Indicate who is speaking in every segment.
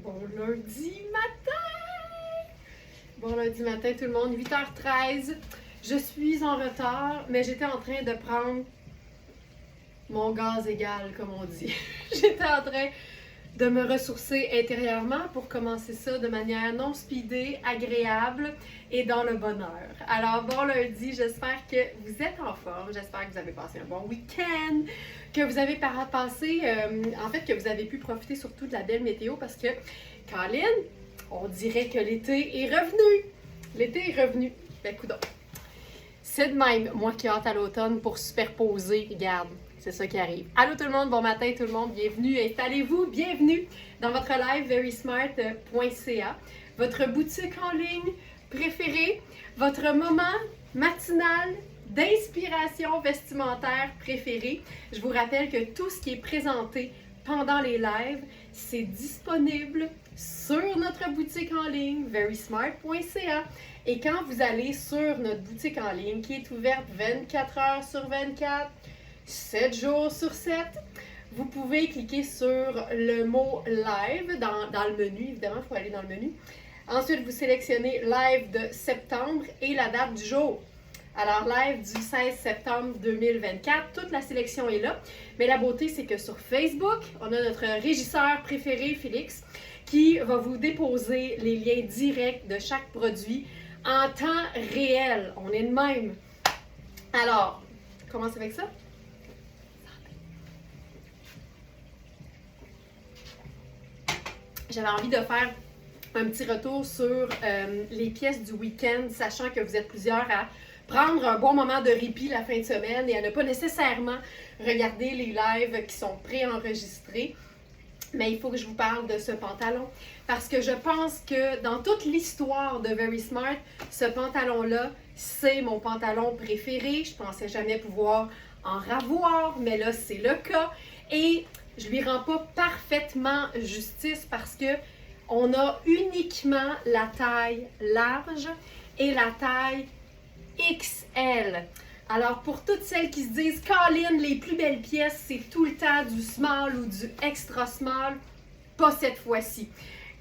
Speaker 1: Bon lundi matin! Bon lundi matin tout le monde, 8h13. Je suis en retard, mais j'étais en train de prendre mon gaz égal, comme on dit. J'étais en train de me ressourcer intérieurement pour commencer ça de manière non speedée, agréable et dans le bonheur. Alors bon lundi, j'espère que vous êtes en forme, j'espère que vous avez passé un bon week-end, que vous avez que vous avez pu profiter surtout de la belle météo parce que, Colin, on dirait que l'été est revenu. L'été est revenu. Ben coudonc. C'est de même, moi qui hâte à l'automne pour superposer, regarde. C'est ça qui arrive. Allô tout le monde, bon matin tout le monde, bienvenue, installez-vous, bienvenue dans votre live verysmart.ca, votre boutique en ligne préférée, votre moment matinal d'inspiration vestimentaire préféré. Je vous rappelle que tout ce qui est présenté pendant les lives, c'est disponible sur notre boutique en ligne verysmart.ca. Et quand vous allez sur notre boutique en ligne qui est ouverte 24 heures sur 24, 7 jours sur 7, vous pouvez cliquer sur le mot live dans le menu. Évidemment, il faut aller dans le menu. Ensuite, vous sélectionnez live de septembre et la date du jour. Alors, live du 16 septembre 2024, toute la sélection est là. Mais la beauté, c'est que sur Facebook, on a notre régisseur préféré, Félix, qui va vous déposer les liens directs de chaque produit en temps réel. On est de même. Alors, on commence avec ça. J'avais envie de faire un petit retour sur les pièces du week-end, sachant que vous êtes plusieurs à prendre un bon moment de répit la fin de semaine et à ne pas nécessairement regarder les lives qui sont préenregistrés. Mais il faut que je vous parle de ce pantalon parce que je pense que dans toute l'histoire de Verysmart, ce pantalon-là, c'est mon pantalon préféré. Je pensais jamais pouvoir en ravoir, mais là, c'est le cas. Et je lui rends pas parfaitement justice parce que on a uniquement la taille large et la taille XL. Alors, pour toutes celles qui se disent « Colin, les plus belles pièces, c'est tout le temps du small ou du extra small », pas cette fois-ci.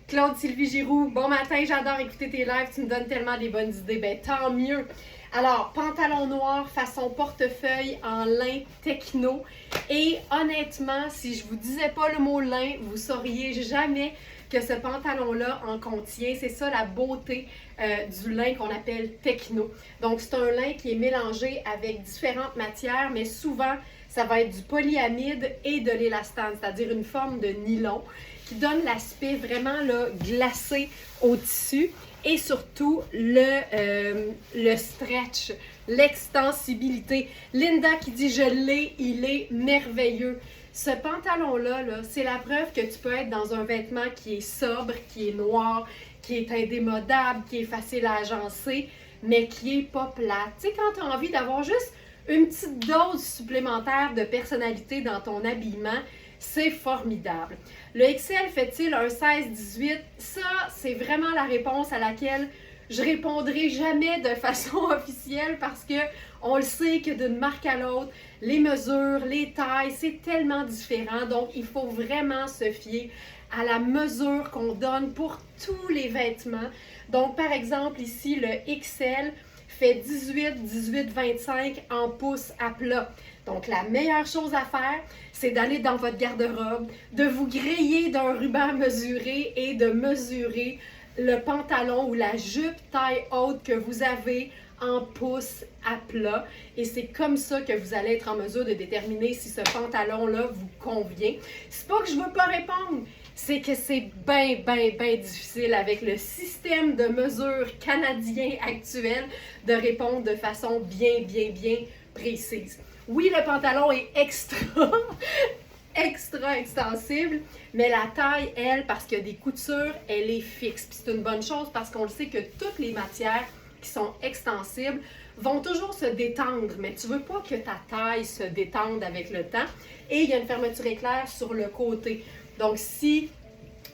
Speaker 1: Claude Sylvie Giroux, bon matin, j'adore écouter tes lives, tu me donnes tellement des bonnes idées, ben tant mieux. Alors, pantalon noir façon portefeuille en lin techno. Et honnêtement, si je vous disais pas le mot lin, vous sauriez jamais que ce pantalon-là en contient. C'est ça la beauté du lin qu'on appelle techno. Donc, c'est un lin qui est mélangé avec différentes matières, mais souvent, ça va être du polyamide et de l'élastane, c'est-à-dire une forme de nylon qui donne l'aspect vraiment là, glacé au tissu et surtout le stretch, l'extensibilité. Linda qui dit « Je l'ai, il est merveilleux ». Ce pantalon-là, c'est la preuve que tu peux être dans un vêtement qui est sobre, qui est noir, qui est indémodable, qui est facile à agencer, mais qui est pas plate. Tu sais, quand tu as envie d'avoir juste une petite dose supplémentaire de personnalité dans ton habillement, c'est formidable. Le XL fait-il un 16-18? Ça, c'est vraiment la réponse à laquelle je répondrai jamais de façon officielle parce que on le sait que d'une marque à l'autre, les mesures, les tailles, c'est tellement différent. Donc, il faut vraiment se fier à la mesure qu'on donne pour tous les vêtements. Donc, par exemple, ici, le XL fait 18-25 en pouces à plat. Donc, la meilleure chose à faire, c'est d'aller dans votre garde-robe, de vous griller d'un ruban mesuré et de mesurer le pantalon ou la jupe taille haute que vous avez en pouces à plat. Et c'est comme ça que vous allez être en mesure de déterminer si ce pantalon-là vous convient. C'est pas que je veux pas répondre, c'est que c'est bien difficile avec le système de mesure canadien actuel de répondre de façon bien précise. Oui, le pantalon est extra extensible, mais la taille, elle, parce qu'il y a des coutures, elle est fixe. Puis c'est une bonne chose parce qu'on le sait que toutes les matières qui sont extensibles vont toujours se détendre, mais tu veux pas que ta taille se détende avec le temps. Et il y a une fermeture éclair sur le côté. Donc, si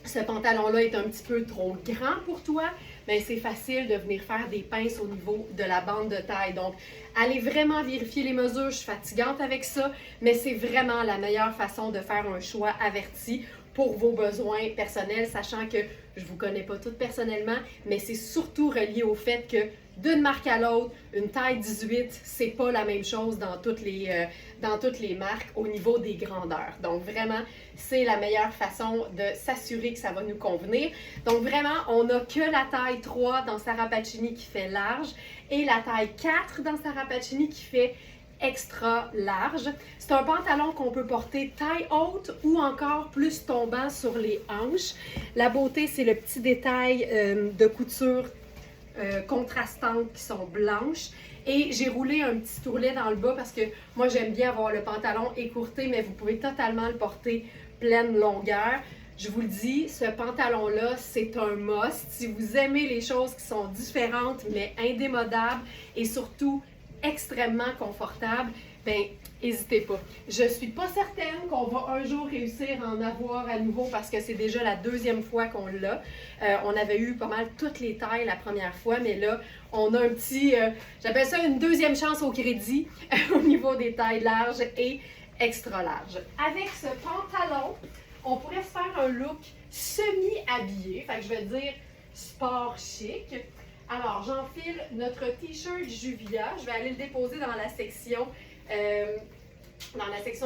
Speaker 1: ce pantalon-là est un petit peu trop grand pour toi, bien, c'est facile de venir faire des pinces au niveau de la bande de taille. Donc, allez vraiment vérifier les mesures. Je suis fatigante avec ça, mais c'est vraiment la meilleure façon de faire un choix averti pour vos besoins personnels, sachant que je ne vous connais pas toutes personnellement, mais c'est surtout relié au fait que d'une marque à l'autre, une taille 18, c'est pas la même chose dans toutes les marques au niveau des grandeurs. Donc vraiment, c'est la meilleure façon de s'assurer que ça va nous convenir. Donc vraiment, on n'a que la taille 3 dans Sarah Pacini qui fait large et la taille 4 dans Sarah Pacini qui fait extra large. C'est un pantalon qu'on peut porter taille haute ou encore plus tombant sur les hanches. La beauté, c'est le petit détail de couture contrastantes qui sont blanches. Et j'ai roulé un petit tourlet dans le bas parce que moi, j'aime bien avoir le pantalon écourté, mais vous pouvez totalement le porter pleine longueur. Je vous le dis, ce pantalon-là, c'est un must. Si vous aimez les choses qui sont différentes, mais indémodables et surtout extrêmement confortables, ben n'hésitez pas. Je suis pas certaine qu'on va un jour réussir à en avoir à nouveau parce que c'est déjà la deuxième fois qu'on l'a. On avait eu pas mal toutes les tailles la première fois, mais là, on a un petit, j'appelle ça une deuxième chance au crédit au niveau des tailles larges et extra larges. Avec ce pantalon, on pourrait se faire un look semi-habillé, fait que je vais dire sport chic. Alors, j'enfile notre t-shirt Juvia. Je vais aller le déposer dans la section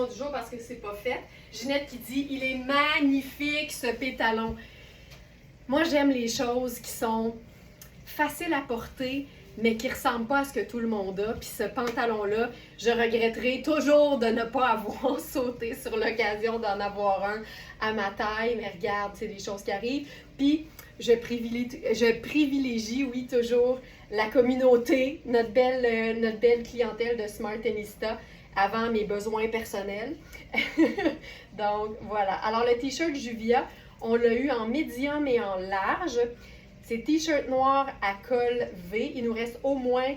Speaker 1: du jour parce que c'est pas fait. Ginette qui dit « Il est magnifique ce pétalon ». Moi, j'aime les choses qui sont faciles à porter, mais qui ne ressemblent pas à ce que tout le monde a. Puis ce pantalon-là, je regretterai toujours de ne pas avoir sauté sur l'occasion d'en avoir un à ma taille. Mais regarde, c'est des choses qui arrivent. Puis, je privilégie, oui, toujours la communauté, notre belle clientèle de Smartenista avant mes besoins personnels. Donc, voilà. Alors, le t-shirt Juvia, on l'a eu en médium et en large. C'est t-shirt noir à col V. Il nous reste au moins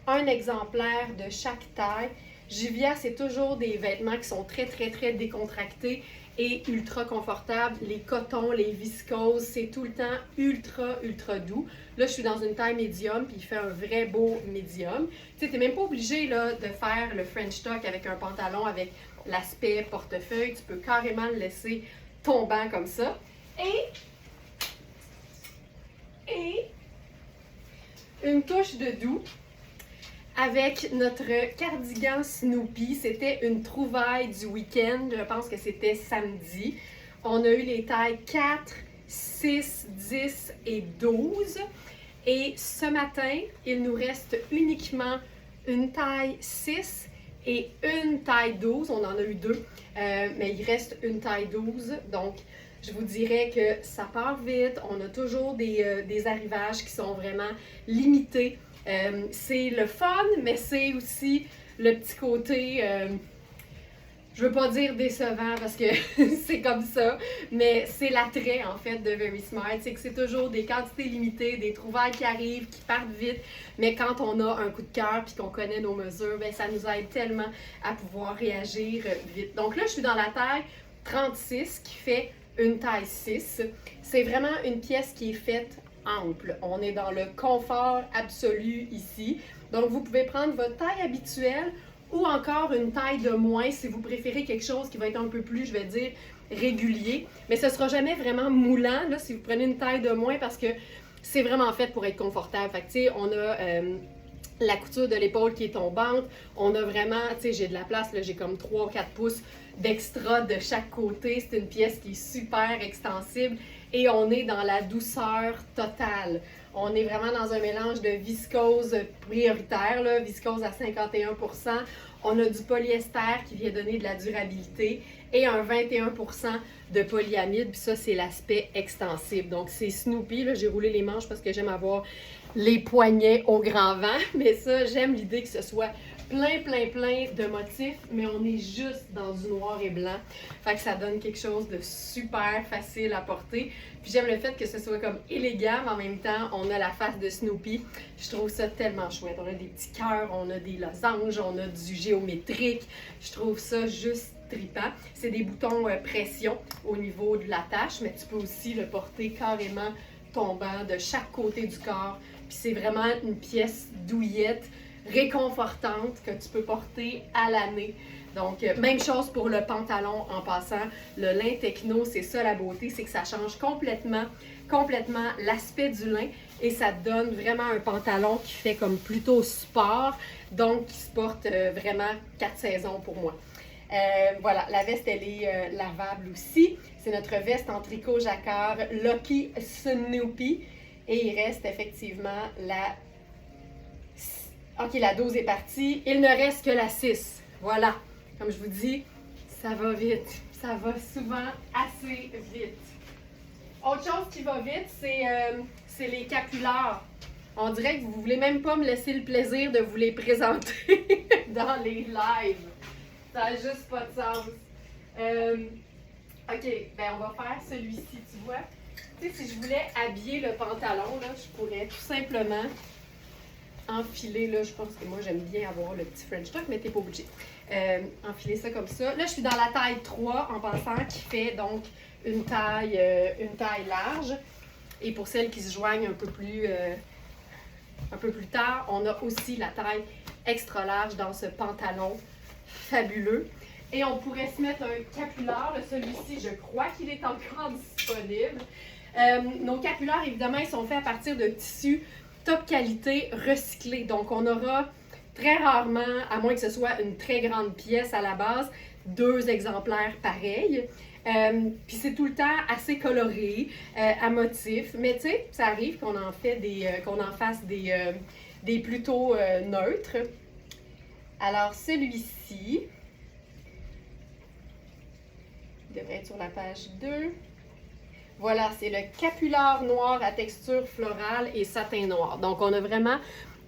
Speaker 1: un exemplaire de chaque taille. Juvia, c'est toujours des vêtements qui sont très, très, très décontractés et ultra confortables. Les cotons, les viscoses, c'est tout le temps ultra, ultra doux. Là, je suis dans une taille médium, puis il fait un vrai beau médium. Tu sais, t'es même pas obligé là, de faire le French tuck avec un pantalon avec l'aspect portefeuille. Tu peux carrément le laisser tombant comme ça. Et une touche de doux avec notre cardigan Snoopy. C'était une trouvaille du week-end. Je pense que c'était samedi. On a eu les tailles 4, 6, 10 et 12. Et ce matin, il nous reste uniquement une taille 6 et une taille 12. On en a eu deux, mais il reste une taille 12. Donc, je vous dirais que ça part vite. On a toujours des arrivages qui sont vraiment limités. C'est le fun, mais c'est aussi le petit côté, je veux pas dire décevant parce que c'est comme ça, mais c'est l'attrait en fait de Very Smart. C'est que c'est toujours des quantités limitées, des trouvailles qui arrivent, qui partent vite, mais quand on a un coup de cœur puis qu'on connaît nos mesures, ben, ça nous aide tellement à pouvoir réagir vite. Donc là, je suis dans la taille 36 qui fait une taille 6. C'est vraiment une pièce qui est faite ample. On est dans le confort absolu ici. Donc, vous pouvez prendre votre taille habituelle ou encore une taille de moins si vous préférez quelque chose qui va être un peu plus, je vais dire, régulier. Mais ce ne sera jamais vraiment moulant là, si vous prenez une taille de moins parce que c'est vraiment fait pour être confortable. Fait que, tu sais, on a la couture de l'épaule qui est tombante. On a vraiment, tu sais, j'ai de la place, là, j'ai comme 3 ou 4 pouces d'extra de chaque côté. C'est une pièce qui est super extensible et on est dans la douceur totale. On est vraiment dans un mélange de viscose prioritaire, là, viscose à 51%. On a du polyester qui vient donner de la durabilité et un 21% de polyamide. Puis ça, c'est l'aspect extensible. Donc, c'est Snoopy. Là, j'ai roulé les manches parce que j'aime avoir les poignets au grand vent. Mais ça, j'aime l'idée que ce soit plein de motifs, mais on est juste dans du noir et blanc. Fait que ça donne quelque chose de super facile à porter. Puis j'aime le fait que ce soit comme élégant, mais en même temps, on a la face de Snoopy. Je trouve ça tellement chouette. On a des petits cœurs, on a des losanges, on a du géométrique. Je trouve ça juste trippant. C'est des boutons pression au niveau de l'attache, mais tu peux aussi le porter carrément tombant de chaque côté du corps. Puis c'est vraiment une pièce douillette. réconfortante que tu peux porter à l'année. Donc, même chose pour le pantalon en passant. Le lin techno, c'est ça la beauté, c'est que ça change complètement l'aspect du lin et ça donne vraiment un pantalon qui fait comme plutôt sport, donc qui se porte vraiment 4 saisons pour moi. Voilà, la veste, elle est lavable aussi. C'est notre veste en tricot jacquard Lucky Snoopy. Et il reste effectivement la... OK, la 12 est partie. Il ne reste que la 6. Voilà. Comme je vous dis, ça va vite. Ça va souvent assez vite. Autre chose qui va vite, c'est les capulars. On dirait que vous ne voulez même pas me laisser le plaisir de vous les présenter dans les lives. Ça n'a juste pas de sens. OK, ben on va faire celui-ci, tu vois. Tu sais, si je voulais habiller le pantalon, là, je pourrais tout simplement enfiler, là, je pense que moi j'aime bien avoir le petit French tuck, mais t'es pas obligé. Enfiler ça comme ça. Là, je suis dans la taille 3 en passant, qui fait donc une taille large. Et pour celles qui se joignent un peu plus tard, on a aussi la taille extra large dans ce pantalon fabuleux. Et on pourrait se mettre un capular. Celui-ci, je crois qu'il est encore disponible. Nos capulars, évidemment, ils sont faits à partir de tissus top qualité recyclés. Donc, on aura très rarement, à moins que ce soit une très grande pièce à la base, 2 exemplaires pareils. Puis c'est tout le temps assez coloré, à motif. Mais tu sais, ça arrive qu'on en fasse des plutôt neutres. Alors, celui-ci devrait être sur la page 2. Voilà, c'est le capular noir à texture florale et satin noir. Donc, on a vraiment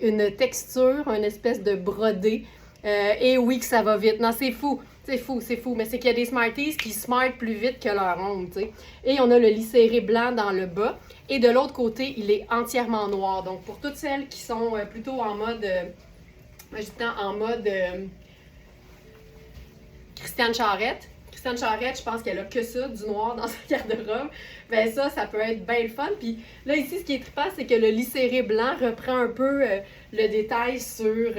Speaker 1: une texture, une espèce de brodé. Et oui, que ça va vite. Non, c'est fou. C'est fou. Mais c'est qu'il y a des Smarties qui smartent plus vite que leur ombre, tu sais. Et on a le lis serré blanc dans le bas. Et de l'autre côté, il est entièrement noir. Donc, pour toutes celles qui sont plutôt en mode... Christiane Charette. Christiane Charette, je pense qu'elle a que ça, du noir dans sa garde-robe. Ben ça peut être bien le fun. Puis là, ici, ce qui est trippant, c'est que le lis serré blanc reprend un peu le détail sur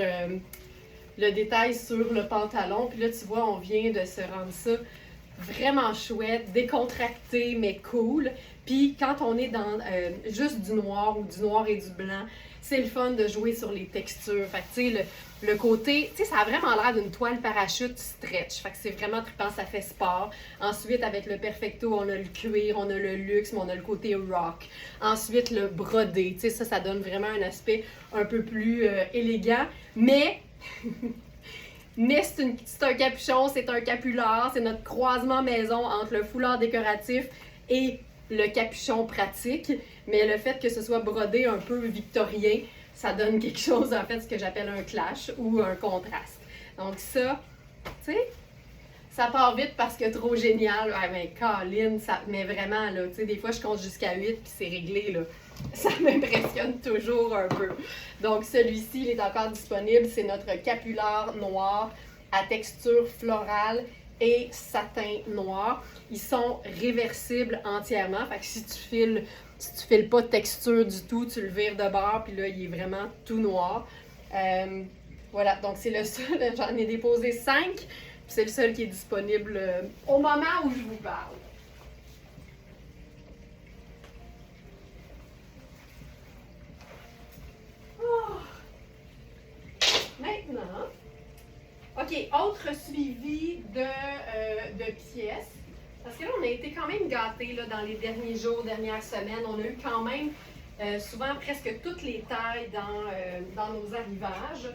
Speaker 1: le pantalon. Puis là, tu vois, on vient de se rendre ça vraiment chouette, décontracté, mais cool. Puis quand on est dans juste du noir ou du noir et du blanc, c'est le fun de jouer sur les textures. Fait que tu sais, le côté, tu sais, ça a vraiment l'air d'une toile parachute stretch. Fait que c'est vraiment trippant, ça fait sport. Ensuite, avec le perfecto, on a le cuir, on a le luxe, mais on a le côté rock. Ensuite, le brodé, tu sais, ça donne vraiment un aspect un peu plus élégant. Mais... Mais c'est un capuchon, c'est un capular, c'est notre croisement maison entre le foulard décoratif et le capuchon pratique. Mais le fait que ce soit brodé un peu victorien, ça donne quelque chose, en fait, ce que j'appelle un clash ou un contraste. Donc ça, tu sais, ça part vite parce que trop génial. Ah, mais Colin, mais vraiment, là, tu sais, des fois, je compte jusqu'à 8 puis c'est réglé, là. Ça m'impressionne toujours un peu. Donc, celui-ci, il est encore disponible. C'est notre capular noir à texture florale et satin noir. Ils sont réversibles entièrement. Fait que si tu files pas de texture du tout, tu le vires de bord, puis là, il est vraiment tout noir. Voilà, donc c'est le seul. J'en ai déposé 5, puis c'est le seul qui est disponible au moment où je vous parle. Maintenant, OK, autre suivi de pièces. Parce que là, on a été quand même gâtés là, dans les derniers jours, dernières semaines. On a eu quand même souvent presque toutes les tailles dans nos arrivages.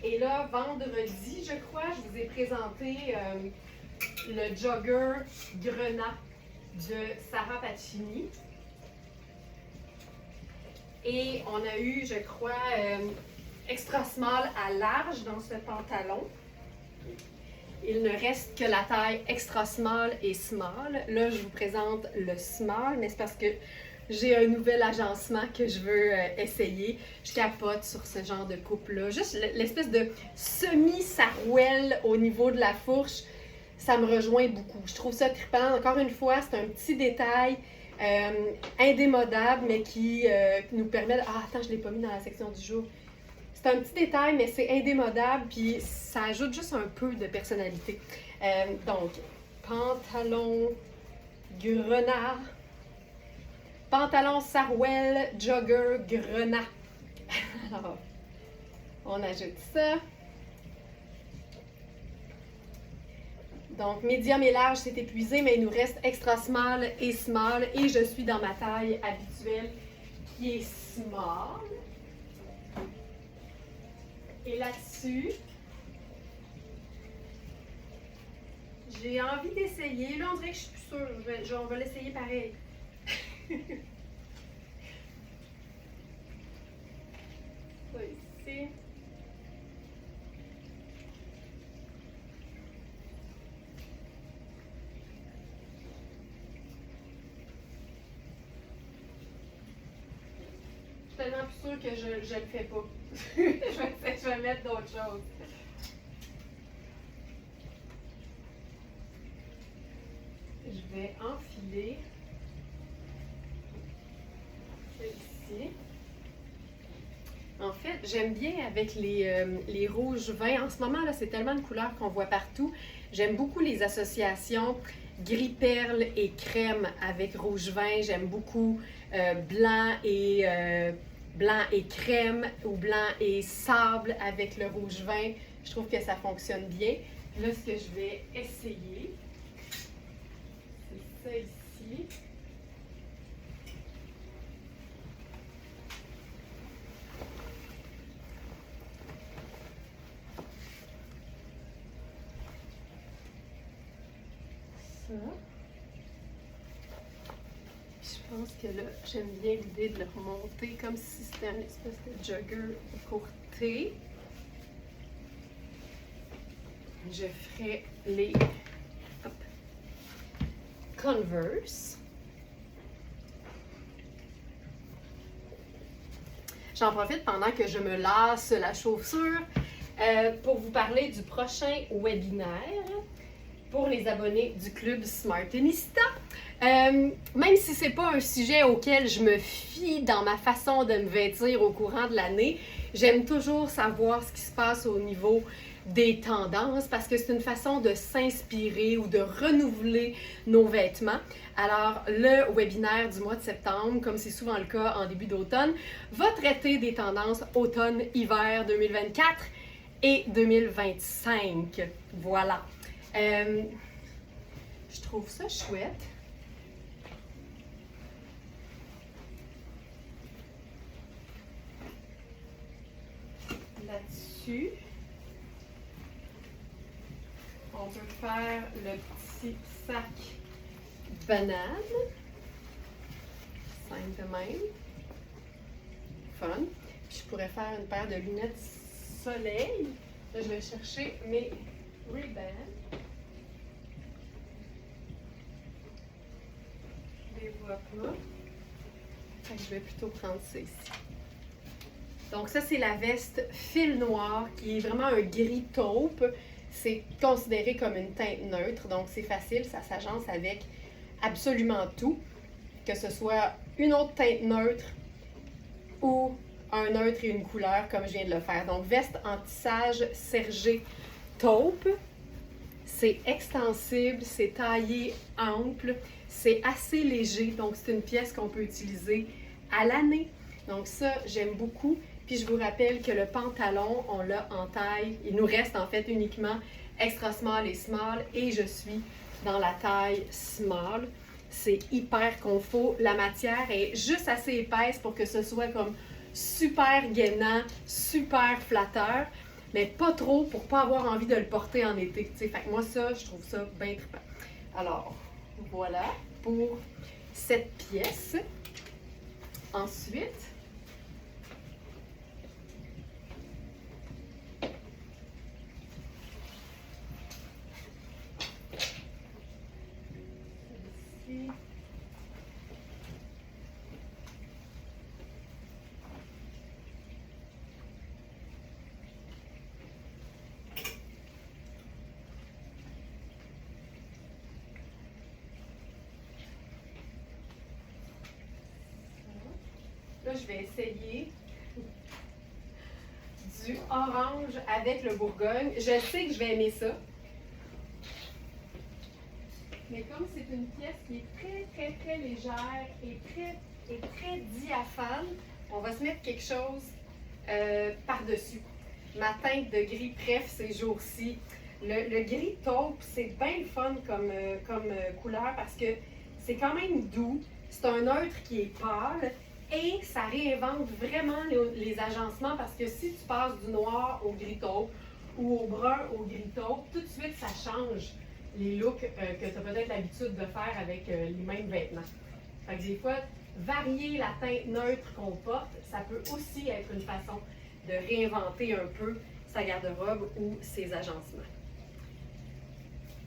Speaker 1: Et là, vendredi, je crois, je vous ai présenté le jogger Grenat de Sarah Pacini. Et on a eu, je crois, extra small à large dans ce pantalon. Il ne reste que la taille extra small et small. Là, je vous présente le small, mais c'est parce que j'ai un nouvel agencement que je veux essayer. Je capote sur ce genre de coupe-là. Juste l'espèce de semi-sarouel au niveau de la fourche, ça me rejoint beaucoup. Je trouve ça trippant. Encore une fois, c'est un petit détail indémodable, mais qui nous permet... Ah, attends, je ne l'ai pas mis dans la section du jour. C'est un petit détail, mais c'est indémodable, puis ça ajoute juste un peu de personnalité. Donc, pantalon grenat, pantalon sarouel, jogger grenat. Alors, on ajoute ça. Donc, médium et large, c'est épuisé, mais il nous reste extra small et small. Et je suis dans ma taille habituelle, qui est small. Et là-dessus, j'ai envie d'essayer. Là, on dirait que je suis plus sûre. On va l'essayer pareil. Ça ici. Je suis tellement plus sûre que je le fais pas. je vais mettre d'autres choses. Je vais enfiler ici. En fait, j'aime bien avec les rouges vins. En ce moment, là, c'est tellement de couleurs qu'on voit partout. J'aime beaucoup les associations gris perle et crème avec rouge vin. J'aime beaucoup blanc et crème ou blanc et sable avec le rouge vin. Je trouve que ça fonctionne bien. Là, ce que je vais essayer, c'est ça ici. Ça. Je pense que là, j'aime bien l'idée de le remonter comme si c'était une espèce de jogger écourté. Je ferai les Converse. J'en profite pendant que je me lasse la chaussure pour vous parler du prochain webinaire pour les abonnés du Club Smartenista. Même si ce n'est pas un sujet auquel je me fie dans ma façon de me vêtir au courant de l'année, j'aime toujours savoir ce qui se passe au niveau des tendances parce que c'est une façon de s'inspirer ou de renouveler nos vêtements. Alors, le webinaire du mois de septembre, comme c'est souvent le cas en début d'automne, va traiter des tendances automne-hiver 2024 et 2025. Voilà. Je trouve ça chouette. Là-dessus, on peut faire le petit sac banane. Simple de même. Fun. Puis je pourrais faire une paire de lunettes soleil. Là, je vais chercher mes Ray-Ban. Je les vois pas. Fait que je vais plutôt prendre ceci. Donc ça, c'est la veste fil noir qui est vraiment un gris taupe. C'est considéré comme une teinte neutre, donc c'est facile, ça s'agence avec absolument tout. Que ce soit une autre teinte neutre ou un neutre et une couleur comme je viens de le faire. Donc veste en tissage sergé taupe. C'est extensible, c'est taillé ample, c'est assez léger, donc c'est une pièce qu'on peut utiliser à l'année. Donc ça, j'aime beaucoup. Puis je vous rappelle que le pantalon, on l'a en taille, il nous reste en fait uniquement extra small et small et je suis dans la taille small. C'est hyper confort. La matière est juste assez épaisse pour que ce soit comme super gainant, super flatteur, mais pas trop pour pas avoir envie de le porter en été. Fait que moi, ça, je trouve ça bien trippant. Alors, voilà pour cette pièce. Ensuite, ici. Là, je vais essayer du orange avec le Bourgogne. Je sais que je vais aimer ça. Mais comme c'est une pièce qui est très, très, très légère et très diaphane, on va se mettre quelque chose par-dessus. Ma teinte de gris préf ces jours-ci. Le gris taupe, c'est bien le fun comme couleur parce que c'est quand même doux. C'est un neutre qui est pâle et ça réinvente vraiment les agencements parce que si tu passes du noir au gris taupe ou au brun au gris taupe, tout de suite ça change les looks que tu as peut-être l'habitude de faire avec les mêmes vêtements. Fait que des fois, varier la teinte neutre qu'on porte, ça peut aussi être une façon de réinventer un peu sa garde-robe ou ses agencements.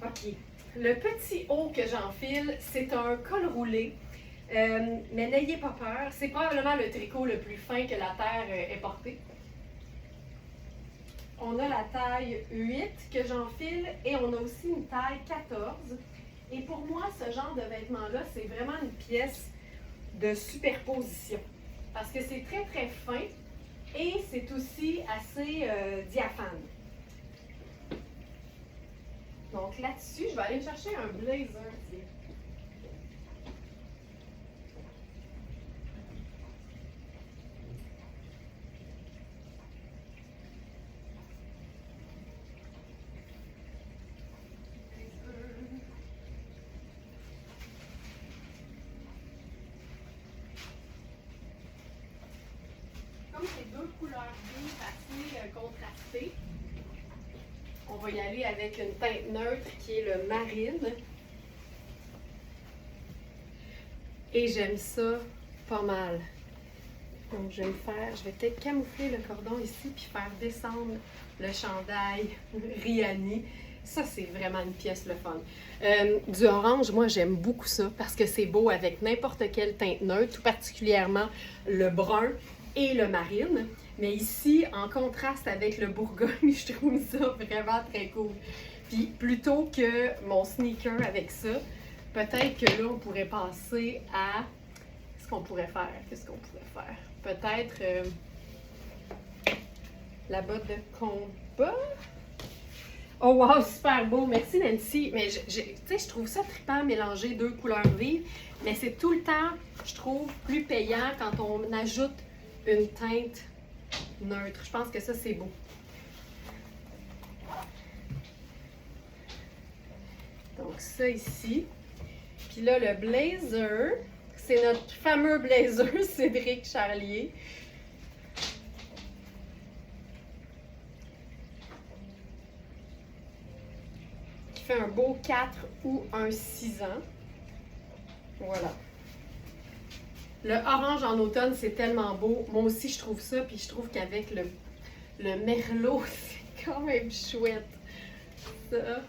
Speaker 1: OK. Le petit haut que j'enfile, c'est un col roulé. Mais n'ayez pas peur, c'est probablement le tricot le plus fin que la Terre ait porté. On a la taille 8 que j'enfile et on a aussi une taille 14. Et pour moi, ce genre de vêtement-là, c'est vraiment une pièce de superposition. Parce que c'est très, très fin et c'est aussi assez diaphane. Donc là-dessus, je vais aller me chercher un blazer. Comme c'est deux couleurs vives assez contrastées, on va y aller avec une teinte neutre qui est le marine. Et j'aime ça pas mal. Donc je vais peut-être camoufler le cordon ici puis faire descendre le chandail Rihanni. Ça, c'est vraiment une pièce le fun. Du orange, moi, j'aime beaucoup ça parce que c'est beau avec n'importe quelle teinte neutre, tout particulièrement le brun et le marine. Mais ici, en contraste avec le Bourgogne, je trouve ça vraiment très cool. Puis plutôt que mon sneaker avec ça, peut-être que là, on pourrait passer à... Qu'est-ce qu'on pourrait faire? Peut-être la botte de combat. Oh wow, super beau! Merci Nancy! Mais tu sais, je trouve ça trippant mélanger deux couleurs vives, mais c'est tout le temps, je trouve, plus payant quand on ajoute une teinte neutre. Je pense que ça, c'est beau. Donc ça ici. Puis là, le blazer, c'est notre fameux blazer Cédric Charlier. Qui fait un beau 4 ou un 6 ans. Voilà. Le orange en automne, c'est tellement beau. Moi aussi, je trouve ça. Puis je trouve qu'avec le merlot, c'est quand même chouette. Ça.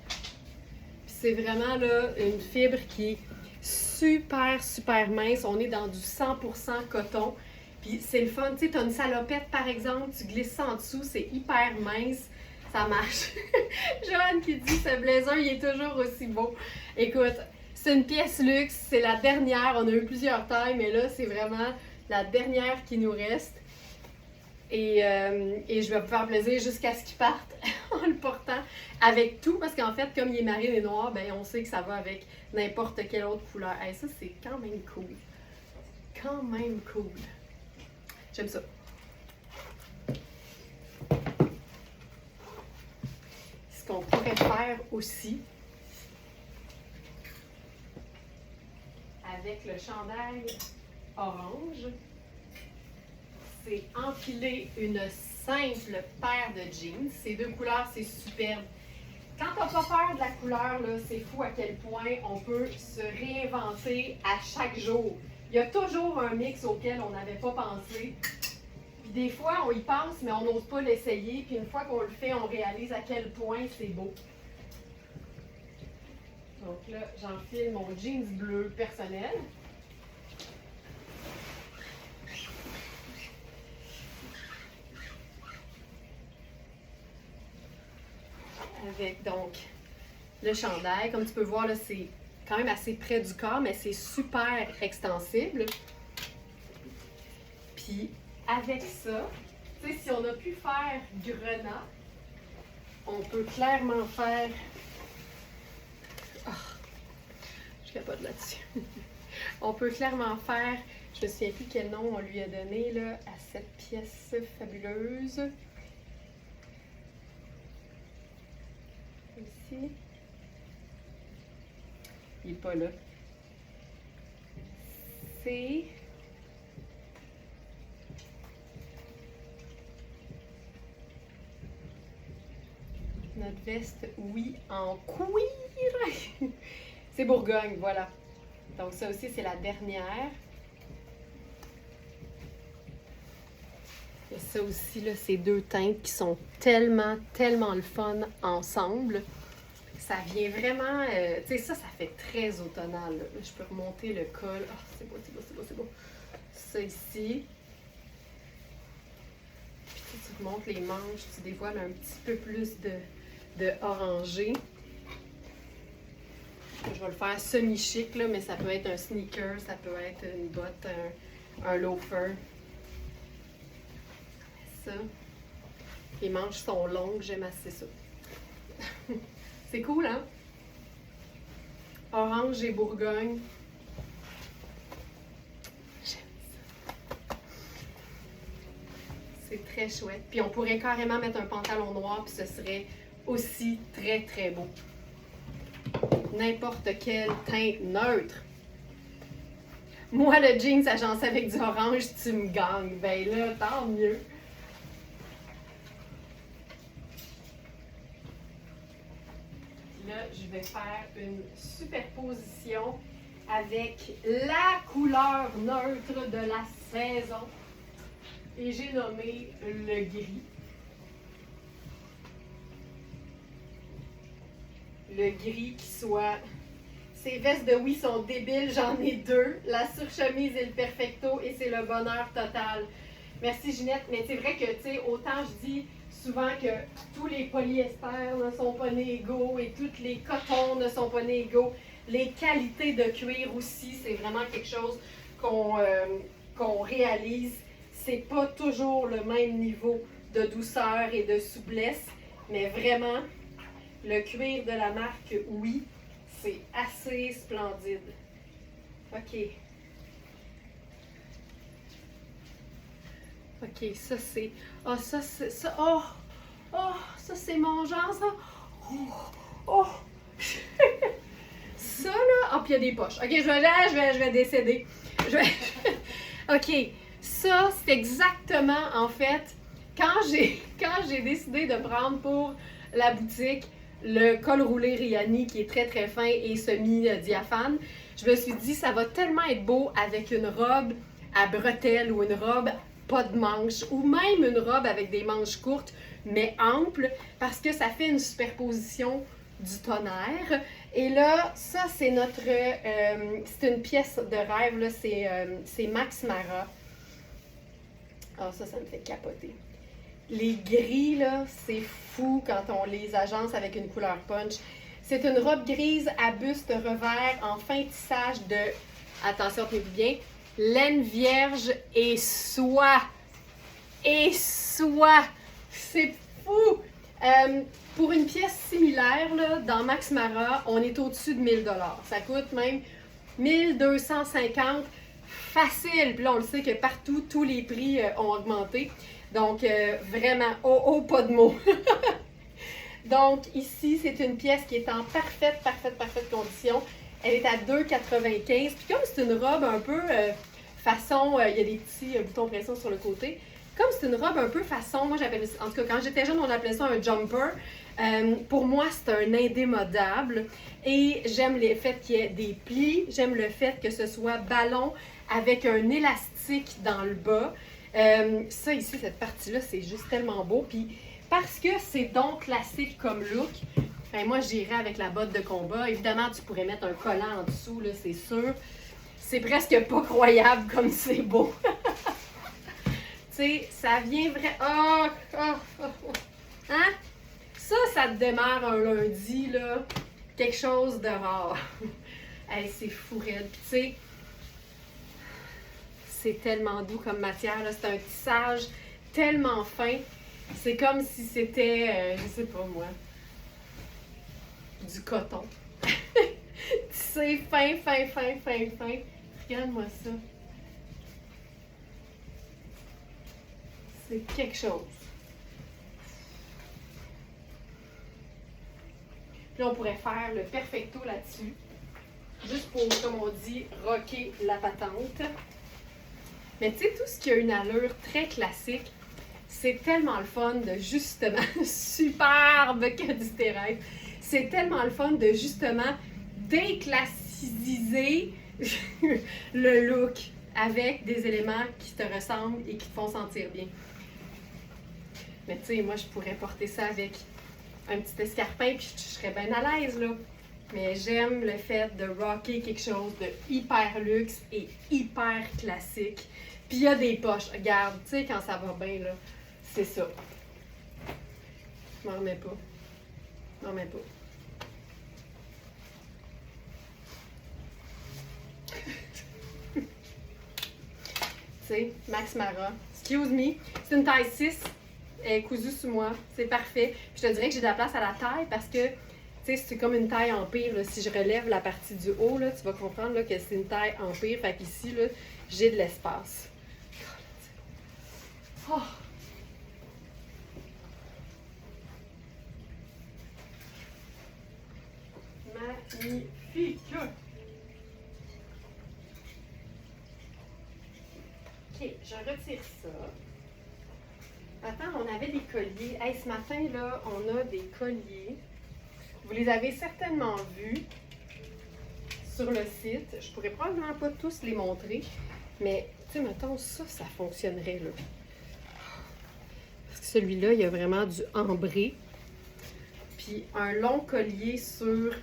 Speaker 1: Puis c'est vraiment là une fibre qui est super, super mince. On est dans du 100% coton. Puis c'est le fun. Tu sais, tu as une salopette, par exemple. Tu glisses ça en dessous. C'est hyper mince. Ça marche. Joanne qui dit, ce blazer, il est toujours aussi beau. Écoute, c'est une pièce luxe, c'est la dernière. On a eu plusieurs tailles, mais là, c'est vraiment la dernière qui nous reste. Et je vais me faire plaisir jusqu'à ce qu'il parte en le portant avec tout. Parce qu'en fait, comme il est marine et noir, ben, on sait que ça va avec n'importe quelle autre couleur. Hey, ça, c'est quand même cool. Quand même cool. J'aime ça. Ce qu'on pourrait faire aussi, avec le chandail orange, c'est enfiler une simple paire de jeans. Ces deux couleurs, c'est superbe. Quand tu n'as pas peur de la couleur, là, c'est fou à quel point on peut se réinventer à chaque jour. Il y a toujours un mix auquel on n'avait pas pensé. Puis des fois, on y pense, mais on n'ose pas l'essayer. Puis une fois qu'on le fait, on réalise à quel point c'est beau. Donc là, j'enfile mon jeans bleu personnel. Avec donc le chandail. Comme tu peux voir, là, c'est quand même assez près du corps, mais c'est super extensible. Puis avec ça, Tu sais, si on a pu faire grenat, on peut clairement faire... Oh, je capote là-dessus. On peut clairement faire, je ne me souviens plus quel nom on lui a donné là, à cette pièce fabuleuse. Ici. Il n'est pas là. C'est... Notre veste, oui, en cuir. C'est Bourgogne, voilà. Donc ça aussi, c'est la dernière. Et ça aussi, là, c'est deux teintes qui sont tellement, tellement le fun ensemble. Ça vient vraiment... tu sais, ça fait très automnal. Là. Je peux remonter le col. Ah, c'est beau, c'est beau, c'est beau, c'est beau. Ça ici. Puis tu remontes les manches, tu dévoiles un petit peu plus de orangé. Je vais le faire semi-chic, là, mais ça peut être un sneaker, ça peut être une botte, un loafer. Ça. Les manches sont longues, j'aime assez ça. C'est cool, hein? Orange et Bourgogne. J'aime ça. C'est très chouette. Puis on pourrait carrément mettre un pantalon noir, puis ce serait aussi très, très beau. N'importe quelle teinte neutre. Moi, le jeans agencé avec du orange, tu me gagnes. Ben là, tant mieux. Là, je vais faire une superposition avec la couleur neutre de la saison. Et j'ai nommé le gris. Le gris qui soit... Ces vestes de oui sont débiles, j'en ai deux. La surchemise et le perfecto et c'est le bonheur total. Merci Ginette, mais c'est vrai que, tu sais, autant je dis souvent que tous les polyesters ne sont pas nés égaux et tous les cotons ne sont pas nés égaux. Les qualités de cuir aussi, c'est vraiment quelque chose qu'on réalise. C'est pas toujours le même niveau de douceur et de souplesse, mais vraiment... Le cuir de la marque Oui, c'est assez splendide. OK. OK, ça c'est... Ah, ça c'est... Ça, oh! Oh! Ça c'est mon genre, ça! Oh! Oh! Ça là... Ah, puis il y a des poches. OK, je vais décéder. OK. Ça, c'est exactement, en fait, quand j'ai décidé de prendre pour la boutique le col roulé Riani qui est très très fin et semi-diaphane, je me suis dit ça va tellement être beau avec une robe à bretelles ou une robe pas de manches ou même une robe avec des manches courtes mais amples parce que ça fait une superposition du tonnerre. Et là, ça c'est notre... c'est une pièce de rêve, là, c'est Max Mara. Ah, ça me fait capoter. Les gris, là, c'est fou quand on les agence avec une couleur punch. C'est une robe grise à buste revers en fin tissage de, attention, tenez-vous bien, laine vierge et soie. Et soie! C'est fou! Pour une pièce similaire, là, dans Max Mara, on est au-dessus de 1000 $. Ça coûte même 1250 facile. Puis là, on le sait que partout, tous les prix ont augmenté. Donc, vraiment, pas de mots. Donc, ici, c'est une pièce qui est en parfaite condition. Elle est à 2,95. Puis comme c'est une robe un peu façon, il y a des petits boutons pression sur le côté. Comme c'est une robe un peu façon, moi j'appelle, en tout cas quand j'étais jeune, on appelait ça un jumper. Pour moi, c'est un indémodable. Et j'aime le fait qu'il y ait des plis. J'aime le fait que ce soit ballon avec un élastique dans le bas. Ça ici, cette partie-là, c'est juste tellement beau. Puis parce que c'est donc classique comme look, ben moi j'irais avec la botte de combat. Évidemment, tu pourrais mettre un collant en dessous, là, c'est sûr. C'est presque pas croyable comme c'est beau. Tu sais, ça vient vraiment... Hein? Ça te démarre un lundi, là. Quelque chose de rare. Hey, c'est fou raide. Puis tu sais, c'est tellement doux comme matière, là. C'est un tissage tellement fin. C'est comme si c'était, je sais pas moi, du coton. C'est fin, fin, fin, fin, fin. Regarde-moi ça. C'est quelque chose. Puis là, on pourrait faire le perfecto là-dessus. Juste pour, comme on dit, rocker la patente. Mais tu sais, tout ce qui a une allure très classique, c'est tellement le fun de justement, superbe que du terrain, c'est tellement le fun de justement déclassiser le look avec des éléments qui te ressemblent et qui te font sentir bien. Mais tu sais, moi, je pourrais porter ça avec un petit escarpin puis je serais bien à l'aise, là. Mais j'aime le fait de rocker quelque chose de hyper luxe et hyper classique. Puis il y a des poches. Regarde, tu sais, quand ça va bien, là, c'est ça. Je m'en remets pas. Je m'en remets pas. Tu sais, Max Mara. Excuse me. C'est une taille 6. Elle est cousue sous moi. C'est parfait. Puis je te dirais que j'ai de la place à la taille parce que, tu sais, c'est comme une taille empire. Là. Si je relève la partie du haut, là, tu vas comprendre là, que c'est une taille empire. Fait qu'ici, là, j'ai de l'espace. Oh. Magnifique! OK, je retire ça. Attends, on avait des colliers. Hey, ce matin, là, on a des colliers. Vous les avez certainement vus sur le site. Je pourrais probablement pas tous les montrer, mais, tu sais, mettons, ça fonctionnerait, là. Parce que celui-là, il y a vraiment du ambré. Puis un long collier sur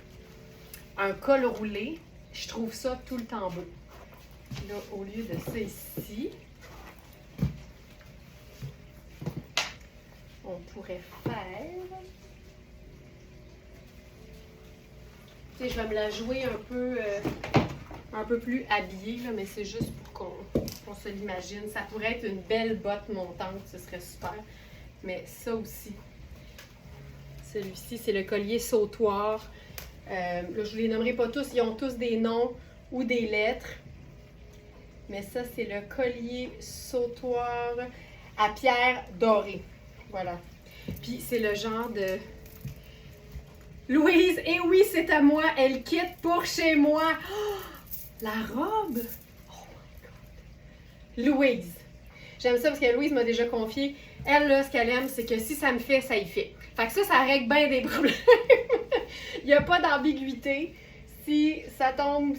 Speaker 1: un col roulé, je trouve ça tout le temps beau. Là, au lieu de ça ici, on pourrait faire... Tu sais, je vais me la jouer un peu plus habillée, là, mais c'est juste pour qu'on se l'imagine. Ça pourrait être une belle botte montante, ce serait super. Mais ça aussi, celui-ci, c'est le collier sautoir. Là, je ne vous les nommerai pas tous, ils ont tous des noms ou des lettres. Mais ça, c'est le collier sautoir à pierre dorée. Voilà. Puis c'est le genre de... Louise, et oui, c'est à moi, elle quitte pour chez moi. Oh, la robe! Oh my God! Louise. J'aime ça parce que Louise m'a déjà confié. Elle, là, ce qu'elle aime, c'est que si ça me fait, ça y fait. Fait que ça règle bien des problèmes. Il n'y a pas d'ambiguïté. Si ça tombe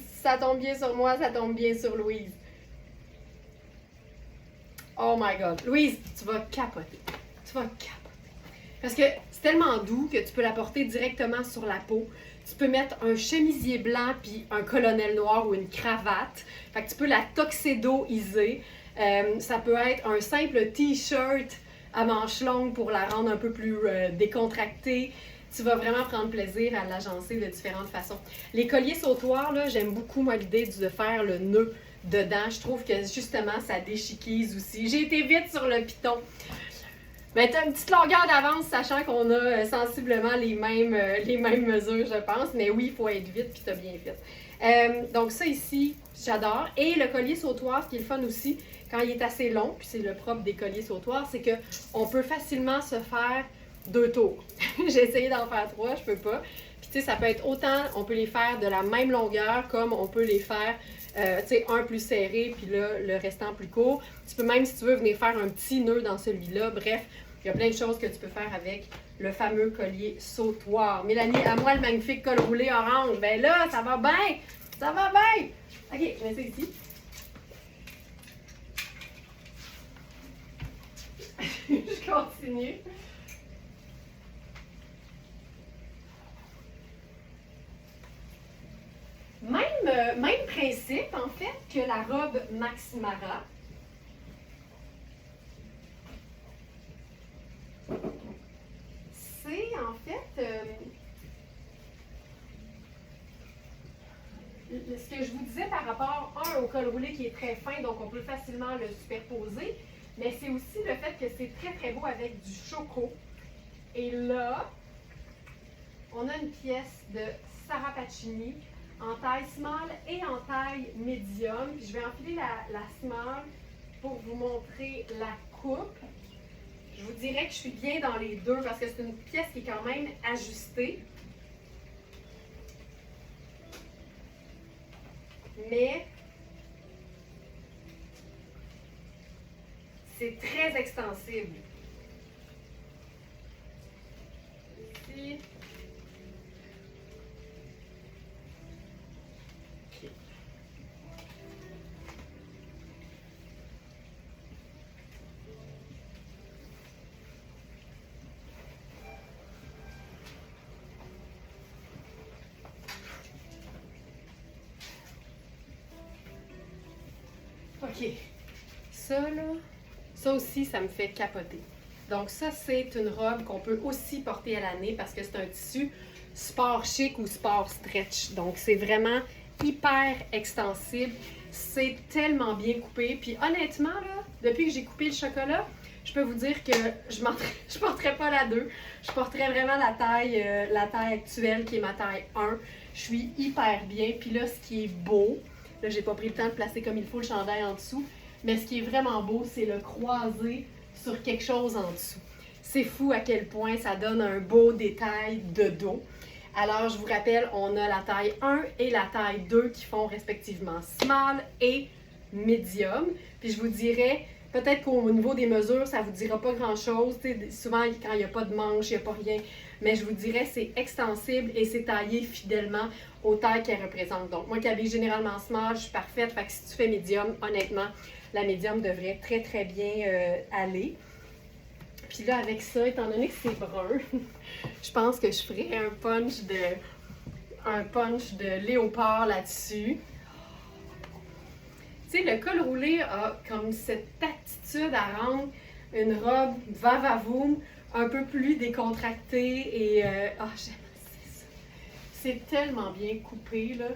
Speaker 1: bien sur moi, ça tombe bien sur Louise. Oh my God. Louise, tu vas capoter. Tu vas capoter. Parce que c'est tellement doux que tu peux la porter directement sur la peau. Tu peux mettre un chemisier blanc puis un colonel noir ou une cravate. Fait que tu peux la tuxedoiser. Ça peut être un simple t-shirt à manches longues pour la rendre un peu plus décontractée. Tu vas vraiment prendre plaisir à l'agencer de différentes façons. Les colliers sautoirs, là, j'aime beaucoup moi l'idée de faire le nœud dedans. Je trouve que justement ça déchiquise aussi. J'ai été vite sur le piton. Mais tu as une petite longueur d'avance, sachant qu'on a sensiblement les mêmes mesures, je pense. Mais oui, il faut être vite, puis tu as bien fait. Donc ça ici, j'adore. Et le collier sautoir, ce qui est le fun aussi, quand il est assez long, puis c'est le propre des colliers sautoirs, c'est qu'on peut facilement se faire 2 tours. J'ai essayé d'en faire 3, je peux pas. Puis tu sais, ça peut être autant, on peut les faire de la même longueur, comme on peut les faire, tu sais, un plus serré, puis là, le restant plus court. Tu peux même, si tu veux, venir faire un petit nœud dans celui-là. Bref, il y a plein de choses que tu peux faire avec le fameux collier sautoir. Mélanie, à moi, le magnifique col roulé orange. Ben là, ça va bien! Ça va bien! OK, je mets ça ici. Je continue. Même principe, en fait, que la robe Max Mara. C'est, en fait, ce que je vous disais par rapport, au col roulé qui est très fin, donc on peut facilement le superposer. Mais c'est aussi le fait que c'est très très beau avec du choco. Et là, on a une pièce de Sarah Pacini en taille small et en taille medium. Puis je vais enfiler la small pour vous montrer la coupe. Je vous dirais que je suis bien dans les deux parce que c'est une pièce qui est quand même ajustée. Mais c'est très extensible. Ici. OK. Ça, là, ça aussi, ça me fait capoter. Donc ça, c'est une robe qu'on peut aussi porter à l'année parce que c'est un tissu sport chic ou sport stretch. Donc c'est vraiment hyper extensible. C'est tellement bien coupé. Puis honnêtement, là, depuis que j'ai coupé le chocolat, je peux vous dire que je porterais pas la 2. Je porterais vraiment la taille actuelle qui est ma taille 1. Je suis hyper bien. Puis là, ce qui est beau, là, j'ai pas pris le temps de placer comme il faut le chandail en dessous, mais ce qui est vraiment beau, c'est le croisé sur quelque chose en dessous. C'est fou à quel point ça donne un beau détail de dos. Alors, je vous rappelle, on a la taille 1 et la taille 2 qui font respectivement small et medium. Puis je vous dirais, peut-être qu'au niveau des mesures, ça ne vous dira pas grand-chose. Souvent, quand il n'y a pas de manche, il n'y a pas rien. Mais je vous dirais, c'est extensible et c'est taillé fidèlement aux tailles qu'elle représente. Donc, moi qui habille généralement small, je suis parfaite. Fait que si tu fais medium, honnêtement, la medium devrait très, très bien aller. Puis là, avec ça, étant donné que c'est brun, je pense que je ferai un punch de léopard là-dessus. Tu sais, le col roulé a comme cette aptitude à rendre une robe va-va-voum un peu plus décontractée et j'aime ça. C'est tellement bien coupé, là.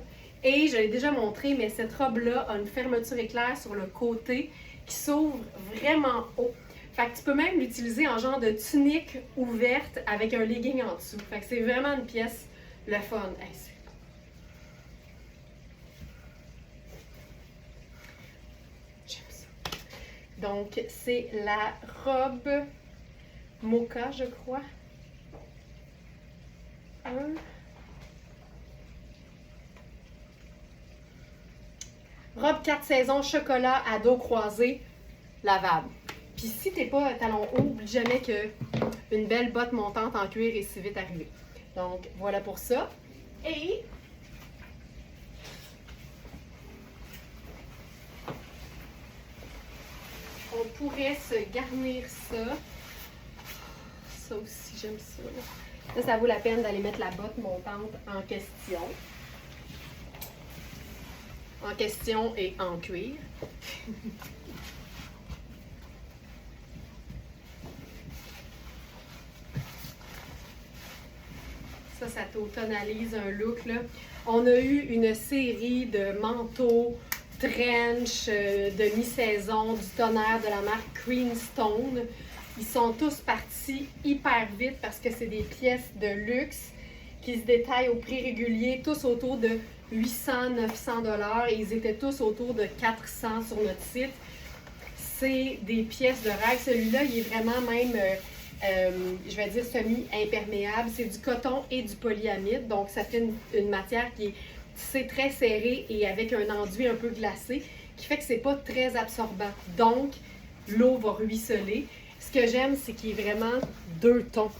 Speaker 1: Et je l'ai déjà montré, mais cette robe-là a une fermeture éclair sur le côté qui s'ouvre vraiment haut. Fait que tu peux même l'utiliser en genre de tunique ouverte avec un legging en dessous. Fait que c'est vraiment une pièce le fun. Hey, c'est bon. J'aime ça. Donc, c'est la robe mocha, je crois. Robe 4 saisons chocolat à dos croisé, lavable. Puis si t'es pas talon haut, oublie jamais qu'une belle botte montante en cuir est si vite arrivée. Donc voilà pour ça. Et on pourrait se garnir ça. Ça aussi, j'aime ça. Là, ça vaut la peine d'aller mettre la botte montante en question. En question et en cuir. Ça t'autonalise un look, là. On a eu une série de manteaux, trench, de mi-saison, du tonnerre de la marque Creamstone. Ils sont tous partis hyper vite parce que c'est des pièces de luxe qui se détaillent au prix régulier, tous autour de 800-900 $ et ils étaient tous autour de 400 sur notre site. C'est des pièces de rêve. Celui-là, il est vraiment même... je vais dire semi-imperméable. C'est du coton et du polyamide, donc ça fait une matière qui est tissée très serrée et avec un enduit un peu glacé, qui fait que c'est pas très absorbant. Donc, l'eau va ruisseler. Ce que j'aime, c'est qu'il est vraiment deux tons.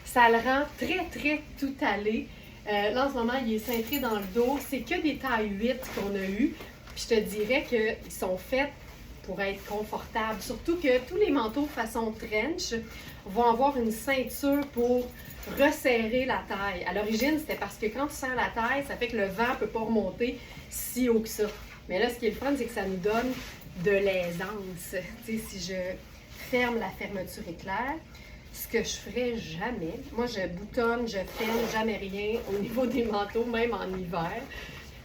Speaker 1: Ça le rend très, très tout allé. Là, en ce moment, il est cintré dans le dos. C'est que des tailles 8 qu'on a eues. Puis je te dirais qu'ils sont faits pour être confortables. Surtout que tous les manteaux façon trench vont avoir une ceinture pour resserrer la taille. À l'origine, c'était parce que quand tu serres la taille, ça fait que le vent ne peut pas remonter si haut que ça. Mais là, ce qui est le fun, c'est que ça nous donne de l'aisance. Tu sais, si je ferme la fermeture éclair, ce que je ferais jamais. Moi, je boutonne, je ferme jamais rien au niveau des manteaux, même en hiver.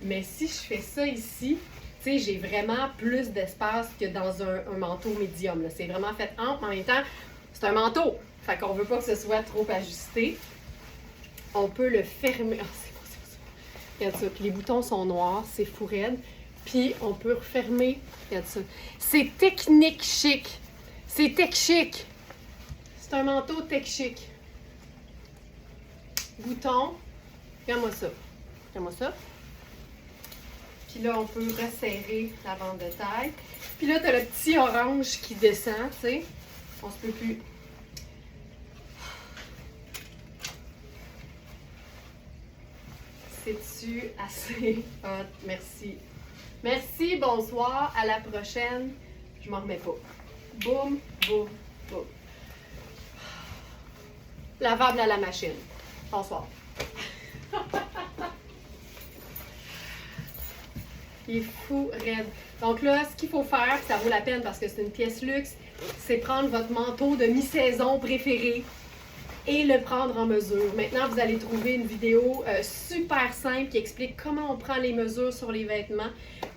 Speaker 1: Mais si je fais ça ici, tu sais, j'ai vraiment plus d'espace que dans un manteau médium. C'est vraiment fait ample, mais en même temps, c'est un manteau. Fait qu'on veut pas que ce soit trop ajusté. On peut le fermer. Ah, c'est bon. Regarde ça. Puis les boutons sont noirs, c'est fou raide. Puis on peut refermer. Regarde ça. C'est technique chic. C'est tech chic. C'est un manteau tech chic. Bouton. Regarde-moi ça. Regarde-moi ça. Puis là, on peut resserrer la bande de taille. Puis là, tu as le petit orange qui descend, tu sais. On se peut plus. C'est-tu assez hot? Merci. Merci, bonsoir, à la prochaine. Je m'en remets pas. Boum, boum, boum. Lavable à la machine. Bonsoir. Il est fou, raide. Donc là, ce qu'il faut faire, ça vaut la peine parce que c'est une pièce luxe, c'est prendre votre manteau de mi-saison préféré et le prendre en mesure. Maintenant, vous allez trouver une vidéo super simple qui explique comment on prend les mesures sur les vêtements.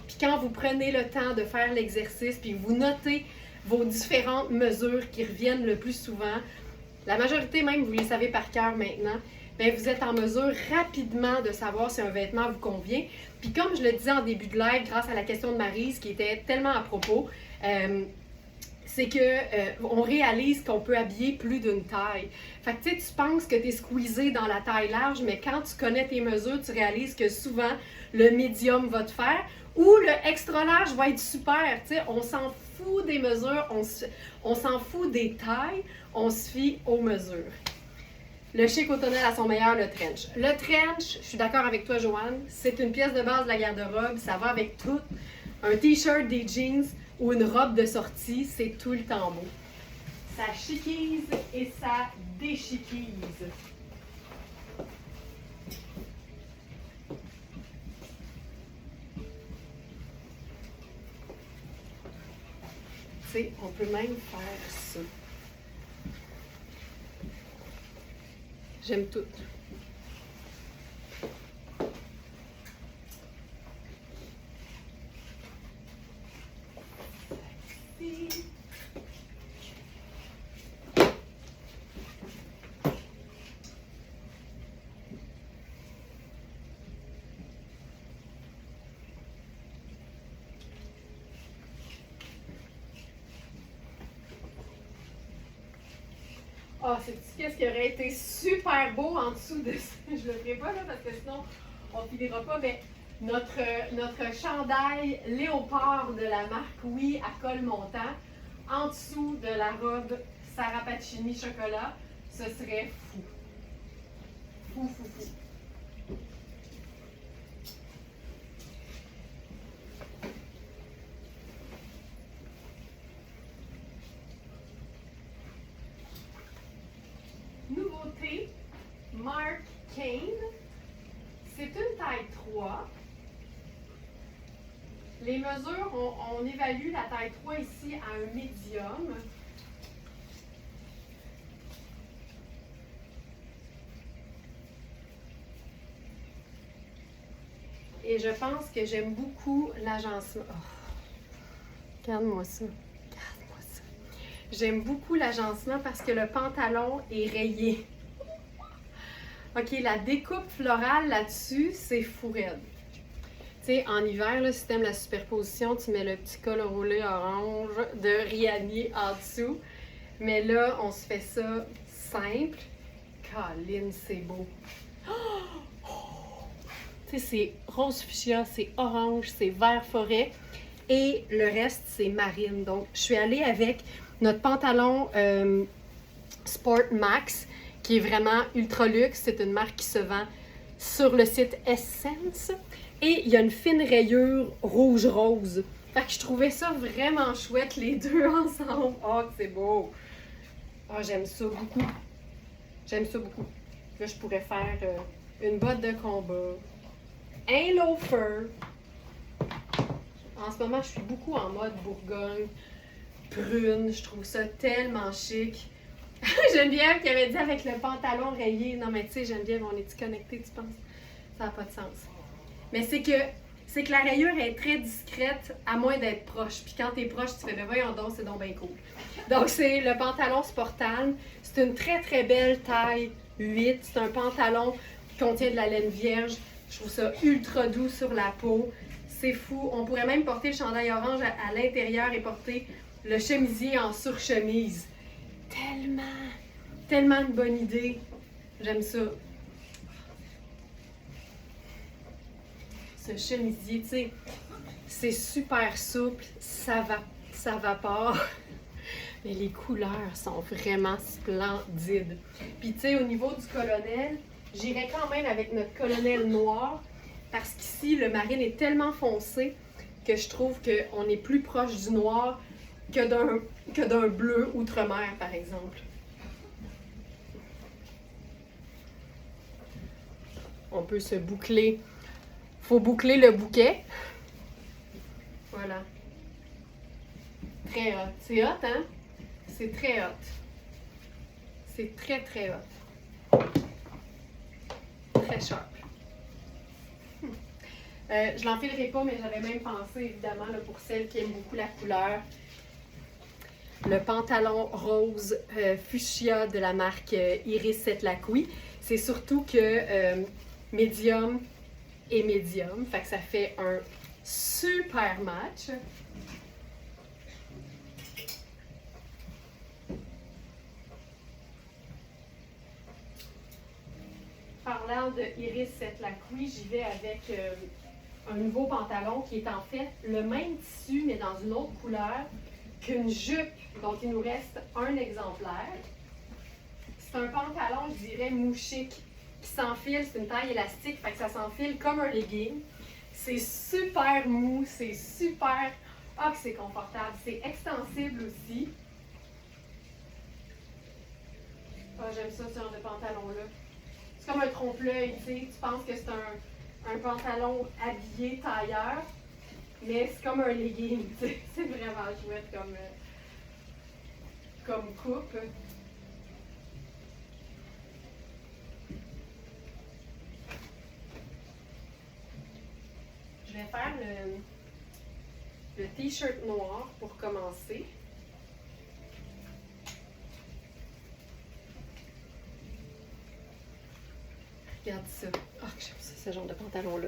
Speaker 1: Puis quand vous prenez le temps de faire l'exercice, puis vous notez vos différentes mesures qui reviennent le plus souvent, la majorité même, vous les savez par cœur maintenant, bien, vous êtes en mesure rapidement de savoir si un vêtement vous convient. Puis comme je le disais en début de live, grâce à la question de Maryse, qui était tellement à propos, c'est que on réalise qu'on peut habiller plus d'une taille. Fait que tu penses que tu es squeezé dans la taille large, mais quand tu connais tes mesures, tu réalises que souvent, le médium va te faire ou le extra large va être super. Tu sais, on s'en fout des mesures, on s'en fout des tailles, on se fie aux mesures. Le chic automnal à son meilleur, le trench. Le trench, je suis d'accord avec toi, Joanne, c'est une pièce de base de la garde-robe. Ça va avec tout. Un t-shirt, des jeans ou une robe de sortie, c'est tout le temps beau. Ça chiquise et ça déchiquise. Tu sais, on peut même faire ça. J'aime tout. Ah, c'est qu'est-ce qui aurait été super beau en dessous de ça. Je le ferai pas là parce que sinon on ne finira pas, mais notre chandail léopard de la marque Oui à col montant, en dessous de la robe Sarah Pacini chocolat, ce serait fou. Fou, fou, fou. Nouveauté, Mark Kane. C'est une taille 3. Les mesures, on évalue la taille 3 ici à un médium. Et je pense que j'aime beaucoup l'agencement. Oh, regarde-moi ça. Regarde-moi ça. J'aime beaucoup l'agencement parce que le pantalon est rayé. OK, la découpe florale là-dessus, c'est fou raide. Tu sais, en hiver, là, si tu aimes la superposition, tu mets le petit col roulé orange de Riani en dessous. Mais là, on se fait ça simple. Caline, c'est beau. Tu sais, c'est rose fuchsia, c'est orange, c'est vert forêt. Et le reste, c'est marine. Donc, je suis allée avec notre pantalon Sport Max, qui est vraiment ultra luxe. C'est une marque qui se vend sur le site Essence. Et il y a une fine rayure rouge-rose. Fait que je trouvais ça vraiment chouette, les deux ensemble. Oh, que c'est beau! Oh, j'aime ça beaucoup. J'aime ça beaucoup. Là, je pourrais faire une botte de combat. Un loafer. En ce moment, je suis beaucoup en mode Bourgogne, prune. Je trouve ça tellement chic. Geneviève qui avait dit avec le pantalon rayé. Non, mais tu sais, Geneviève, on est-tu connectés, tu penses? Ça n'a pas de sens. Mais c'est que c'est que la rayure est très discrète, à moins d'être proche. Puis quand t'es proche, tu fais, ben voyons donc, c'est donc bien cool. Donc c'est le pantalon Sportan. C'est une très très belle taille 8. C'est un pantalon qui contient de la laine vierge. Je trouve ça ultra doux sur la peau. C'est fou. On pourrait même porter le chandail orange à l'intérieur et porter le chemisier en surchemise. Tellement une bonne idée. J'aime ça. Ce chemisier, tu sais, c'est super souple, ça vapore. Mais les couleurs sont vraiment splendides. Puis tu sais, au niveau du colonel, j'irais quand même avec notre colonel noir, parce qu'ici, le marine est tellement foncé que je trouve qu'on est plus proche du noir que d'un bleu outre-mer, par exemple. On peut se boucler. Faut boucler le bouquet. Voilà. Très hot. C'est hot, hein? C'est très hot. C'est très, très hot. Très sharp. Je l'enfilerai pas, mais j'avais même pensé, évidemment, là, pour celles qui aiment beaucoup la couleur. Le pantalon rose fuchsia de la marque Iris Setlaqui. C'est surtout que médium et médium, fait que ça fait un super match. Parlant de Iris Setlaqui, j'y vais avec un nouveau pantalon qui est en fait le même tissu mais dans une autre couleur qu'une jupe dont il nous reste un exemplaire. C'est un pantalon, je dirais, mouchique qui s'enfile, c'est une taille élastique, fait que ça s'enfile comme un legging. C'est super mou, c'est super... Ah, que c'est confortable. C'est extensible aussi. Ah, j'aime ça, ce genre de pantalon-là. C'est comme un trompe-l'œil, tu sais. Tu penses que c'est un pantalon habillé, tailleur, mais c'est comme un legging, tu sais. C'est vraiment chouette comme coupe. Je vais faire le t-shirt noir pour commencer. Regarde ça. Oh, j'aime ça, ce genre de pantalon-là.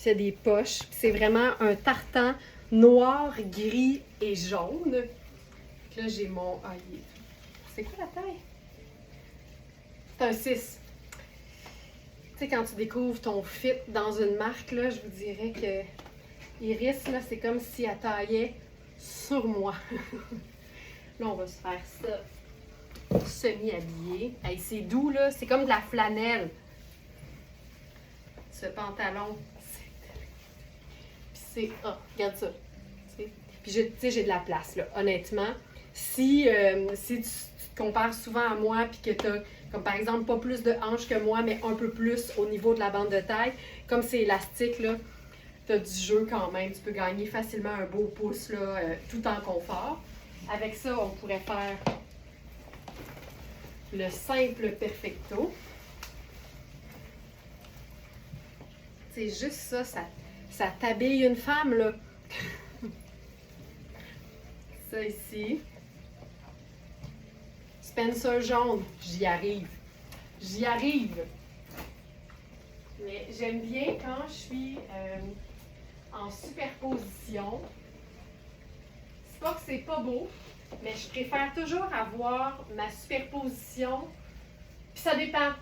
Speaker 1: Il y a des poches. C'est vraiment un tartan noir, gris et jaune. Là, j'ai mon... Ah, c'est quoi la taille? C'est un 6. Tu sais, quand tu découvres ton fit dans une marque, là, je vous dirais que Iris, là, c'est comme si elle taillait sur moi. Là, on va se faire ça semi-habillé. Hey, c'est doux, là. C'est comme de la flanelle. Ce pantalon, c'est... Oh, regarde ça. T'sais. Puis, tu sais, j'ai de la place, là. Honnêtement, si tu te compares souvent à moi puis que tu as, comme par exemple, pas plus de hanches que moi, mais un peu plus au niveau de la bande de taille, comme c'est élastique, là, tu as du jeu quand même. Tu peux gagner facilement un beau pouce, là, tout en confort. Avec ça, on pourrait faire le simple perfecto. C'est juste ça, ça t'habille une femme, là. Ça ici. Spencer jaune, j'y arrive. J'y arrive. Mais j'aime bien quand je suis en superposition. C'est pas que c'est pas beau, mais je préfère toujours avoir ma superposition. Puis ça dépend.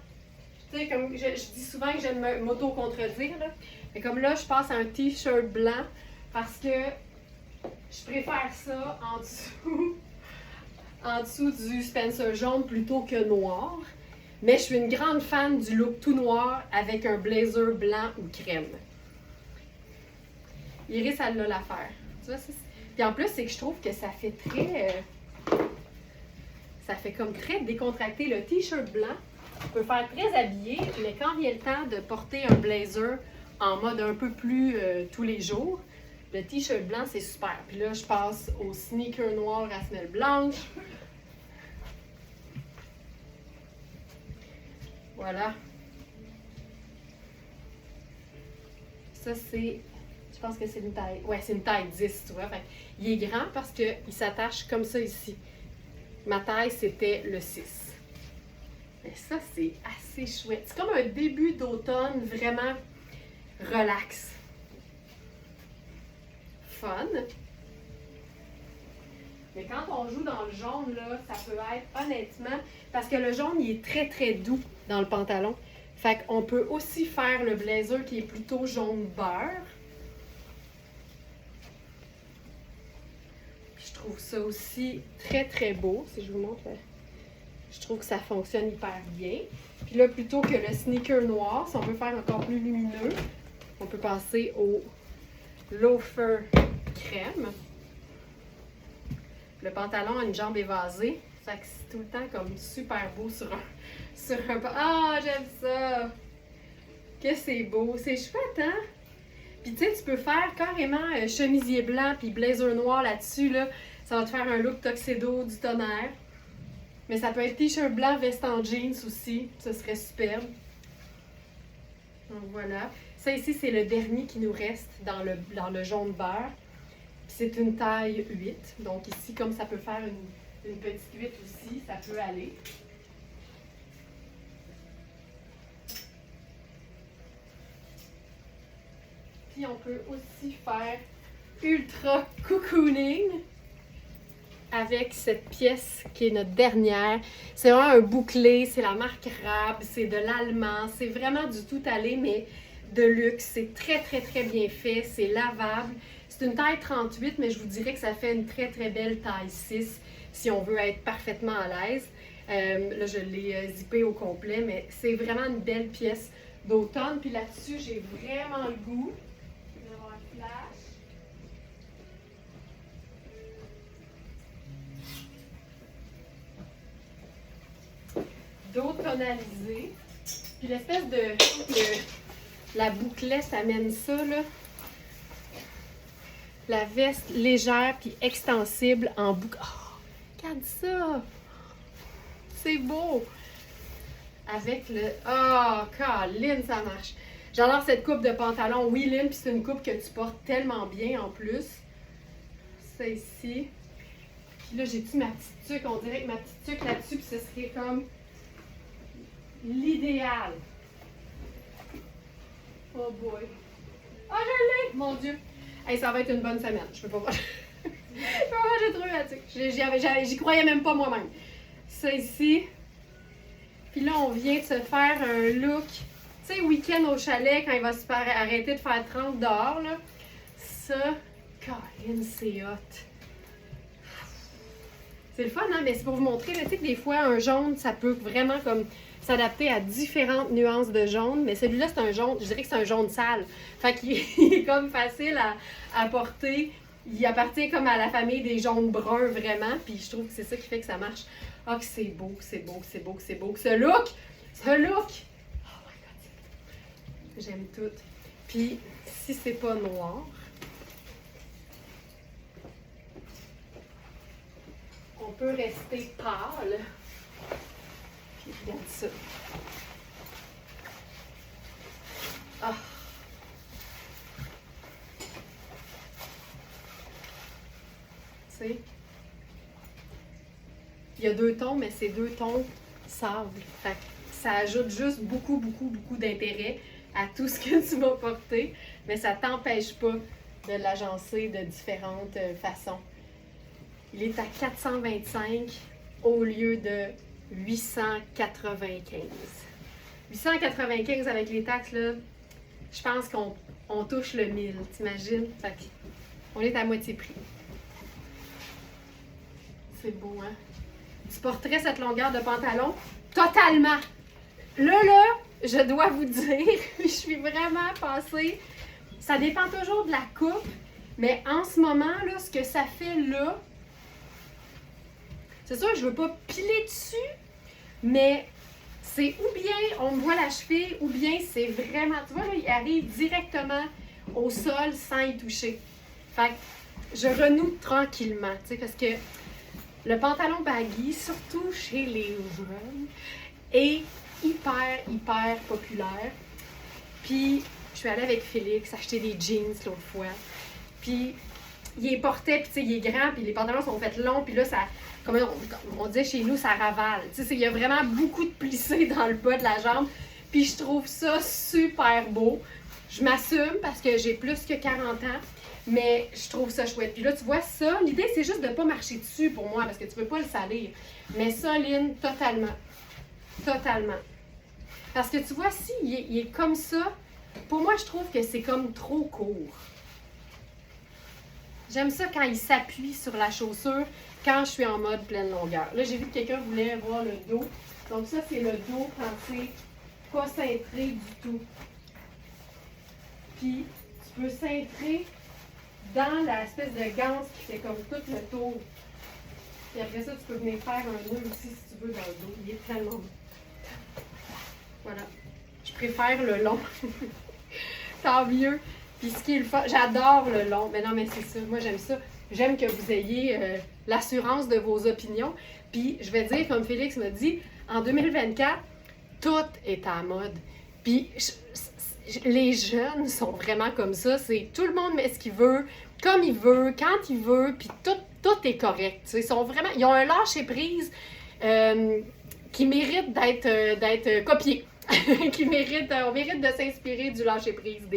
Speaker 1: Tu sais, comme je dis souvent que j'aime m'auto-contredire, là. Mais comme là, je passe à un t-shirt blanc parce que je préfère ça en dessous du Spencer jaune plutôt que noir. Mais je suis une grande fan du look tout noir avec un blazer blanc ou crème. Iris, elle a l'affaire. Tu vois, puis en plus, c'est que je trouve que ça fait très... ça fait comme très décontracté. Le t-shirt blanc peut faire très habillé, mais quand vient le temps de porter un blazer en mode un peu plus tous les jours, le t-shirt blanc, c'est super. Puis là, je passe au sneaker noir à semelle blanche. Voilà. Ça, c'est... Je pense que c'est une taille. Ouais, c'est une taille 10, tu vois. Fait, il est grand parce qu'il s'attache comme ça ici. Ma taille, c'était le 6. Mais ça, c'est assez chouette. C'est comme un début d'automne vraiment relax. Fun. Mais quand on joue dans le jaune, là, ça peut être honnêtement, parce que le jaune, il est très très doux dans le pantalon. Fait qu'on peut aussi faire le blazer qui est plutôt jaune beurre. Puis je trouve ça aussi très très beau. Si je vous montre, je trouve que ça fonctionne hyper bien. Puis là, plutôt que le sneaker noir, si on veut faire encore plus lumineux, on peut passer au loafer crème. Le pantalon a une jambe évasée. Fait que c'est tout le temps comme super beau sur un... Ah, j'aime ça! Que c'est beau! C'est chouette, hein? Puis tu sais, tu peux faire carrément chemisier blanc puis blazer noir là-dessus, là. Ça va te faire un look tuxedo du tonnerre. Mais ça peut être t-shirt blanc, veste en jeans aussi. Ça serait superbe. Donc voilà. Ça ici, c'est le dernier qui nous reste dans le jaune beurre. C'est une taille 8. Donc ici, comme ça peut faire une petite 8 aussi, ça peut aller. Puis on peut aussi faire ultra cocooning avec cette pièce qui est notre dernière. C'est vraiment un bouclé, c'est la marque Rab, c'est de l'allemand, c'est vraiment du tout allé, mais de luxe. C'est très très très bien fait, c'est lavable. C'est une taille 38, mais je vous dirais que ça fait une très très belle taille 6 si on veut être parfaitement à l'aise. Là, je l'ai zippé au complet, mais c'est vraiment une belle pièce d'automne. Puis là-dessus, j'ai vraiment le goût d'avoir un flash. D'eau tonalisée. Puis l'espèce de la bouclette amène ça, là. La veste légère puis extensible en boucle. Oh, regarde ça! C'est beau! Avec le... Oh, Colin, ça marche! J'adore cette coupe de pantalon. Oui, Lynn, puis c'est une coupe que tu portes tellement bien en plus. Ça ici. Puis là, j'ai-tu ma petite tuque? On dirait que ma petite tuque là-dessus, puis ce serait comme l'idéal. Oh boy! Ah, je l'ai! Mon Dieu! Hey, ça va être une bonne semaine. Je peux pas manger. Je peux pas manger trop là-dessus. J'y croyais même pas moi-même. Ça ici. Puis là, on vient de se faire un look. Tu sais, week-end au chalet, quand il va se faire arrêter de faire 30 dehors, là. Ça, Colin, c'est hot. C'est le fun, hein? Mais c'est pour vous montrer, tu sais, que des fois, un jaune, ça peut vraiment comme s'adapter à différentes nuances de jaune, mais celui-là, c'est un jaune, je dirais que c'est un jaune sale. Fait qu'il est comme facile à porter. Il appartient comme à la famille des jaunes bruns, vraiment, puis je trouve que c'est ça qui fait que ça marche. Ah, que c'est beau, c'est beau, c'est beau, c'est beau. Ce look! Oh my God! J'aime tout. Puis, si c'est pas noir, on peut rester pâle. Puis regarde ça. Ah. Tu sais, il y a 2 tons, mais c'est 2 tons sable. Fait que ça ajoute juste beaucoup, beaucoup, beaucoup d'intérêt à tout ce que tu vas porter, mais ça t'empêche pas de l'agencer de différentes façons. Il est à 425 au lieu de 895. 895 avec les taxes, là, je pense qu'on touche le 1000, t'imagines? Fait qu'on est à moitié prix. C'est beau, hein? Tu porterais cette longueur de pantalon? Totalement! Là, je dois vous dire, je suis vraiment passée. Ça dépend toujours de la coupe, mais en ce moment, là, ce que ça fait là, c'est sûr que je veux pas piler dessus, mais c'est ou bien on me voit la cheville, ou bien c'est vraiment, tu vois, là, il arrive directement au sol sans y toucher. Fait que je renoue tranquillement, tu sais, parce que le pantalon baggy, surtout chez les jeunes, est hyper, hyper populaire. Puis, Je suis allée avec Félix acheter des jeans l'autre fois. Puis, il les portait, puis tu sais, il est grand, puis les pantalons sont faits longs, puis là, ça, comme on disait chez nous, ça ravale. Tu sais, il y a vraiment beaucoup de plissés dans le bas de la jambe. Puis je trouve ça super beau. Je m'assume parce que j'ai plus que 40 ans, mais je trouve ça chouette. Puis là, tu vois ça, l'idée, c'est juste de ne pas marcher dessus pour moi, parce que tu ne peux pas le salir. Mais ça, Lynn, totalement. Totalement. Parce que tu vois, si il est comme ça, pour moi, je trouve que c'est comme trop court. J'aime ça quand il s'appuie sur la chaussure, quand je suis en mode pleine longueur. Là, j'ai vu que quelqu'un voulait voir le dos. Donc ça, c'est le dos quand c'est pas cintré du tout. Puis, tu peux cintrer dans l'espèce de ganse qui fait comme tout le tour. Puis après ça, tu peux venir faire un nœud aussi si tu veux dans le dos. Il est tellement beau. Voilà. Je préfère le long. Tant mieux. Puis ce qui est le fun, j'adore le long. Mais non, mais c'est ça. Moi, j'aime ça. J'aime que vous ayez l'assurance de vos opinions. Puis je vais dire, comme Félix m'a dit, en 2024, tout est à la mode. Puis les jeunes sont vraiment comme ça. C'est tout le monde met ce qu'il veut, comme il veut, quand il veut, puis tout est correct. Ils ont un lâcher-prise qui mérite d'être copié. On mérite de s'inspirer du lâcher-prise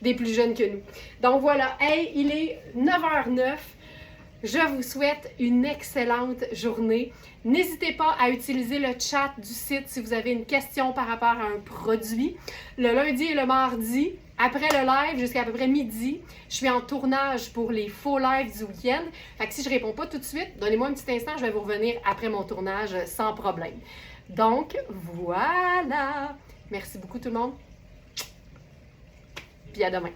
Speaker 1: des plus jeunes que nous. Donc voilà, hey, il est 9h09. Je vous souhaite une excellente journée. N'hésitez pas à utiliser le chat du site si vous avez une question par rapport à un produit. Le lundi et le mardi, après le live, jusqu'à peu près midi, je suis en tournage pour les faux lives du week-end. Fait que si je ne réponds pas tout de suite, donnez-moi un petit instant, je vais vous revenir après mon tournage sans problème. Donc, voilà. Merci beaucoup tout le monde. Puis à demain.